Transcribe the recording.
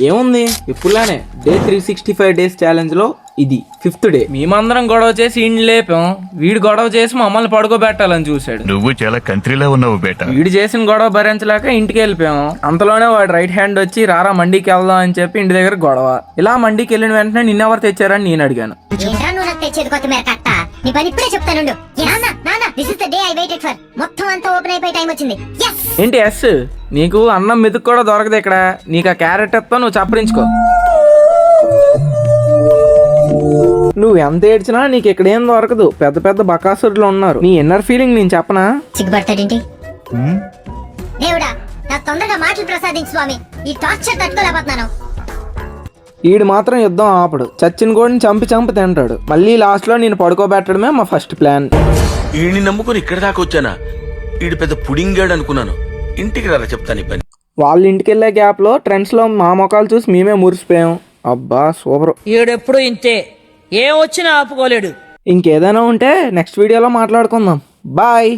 ఏముంది ఇప్పుడులానే day 365 days challenge లో ఇది 5th డే. మేమందరం గొడవ చేసి ఇంటి లేపాం, వీడు గొడవ చేసి మమ్మల్ని పడుకోబెట్టాలని చూశాడు. నువ్వు చాలా కంట్రీలో ఉన్నావు బేటా. వీడు చేసిన గొడవ భరించలేక ఇంటికి వెళ్ళిపోయాం. అంతలోనే వాడు రైట్ హ్యాండ్ వచ్చి రారా మండీకి వెళ్దాం అని చెప్పి ఇంటి దగ్గర గొడవ. ఇలా మండీకి వెళ్ళిన వెంటనే నిన్నెవరు తెచ్చారని నేను అడిగాను. ఏంట్రా నువ్వు నాకు తెచ్చేది కొత్తిమీర కట్ట? నీ పని ఇప్పుడే చెప్తానుండు. This is the day I waited for. మొత్తం అంతా ఓపెన్ అయిపోయి టైం వచ్చింది. yes ఏంటి ఎస్? నీకు అన్నం మెతుకు కూడా దొరకదు ఇక్కడ. నీకు ఆ క్యారెట్ ఎత్తా నువ్వు చప్పరించుకో. నువ్వు ఎంత ఏడ్చినా నీకు ఇక్కడ ఏం దొరకదు. పెద్ద పెద్ద బకాసురులు ఉన్నారు. నీ ఇన్నర్ ఫీలింగ్ నేను చెప్పనా? సిగ్గుపడతాడేంటి? దేవుడా నాకు తొందరగా మాటలు ప్రసాదించు స్వామి. ఈ టార్చర్ తట్టుకోలేకపోతున్నాను. ఈడు మాత్రం యుద్ధం ఆపడు. చచ్చిన కోడిని చంపి తింటాడు. మళ్ళీ లాస్ట్ లో నేను పడుకోబెట్టడమే మా ఫస్ట్ ప్లాన్. ఈడిని నమ్ముకుని ఇక్కడ దాకా వచ్చానా? ఈడు పెద్ద పుడింగాడు అనుకున్నాను. ఇంటికి రారా చెప్తాను ఈ పని. వాళ్ళ ఇంటికి వెళ్ళే గ్యాప్ లో ట్రెండ్స్ లో మా మొఖాలు చూసి మేమే మురిసిపోయాం. అబ్బా సూపర్. ఈడెప్పుడు ఇంతే, ఏం వచ్చినా ఆపుకోలేడు. ఇంకేదైనా ఉంటే నెక్స్ట్ వీడియోలో మాట్లాడుకుందాం. బాయ్.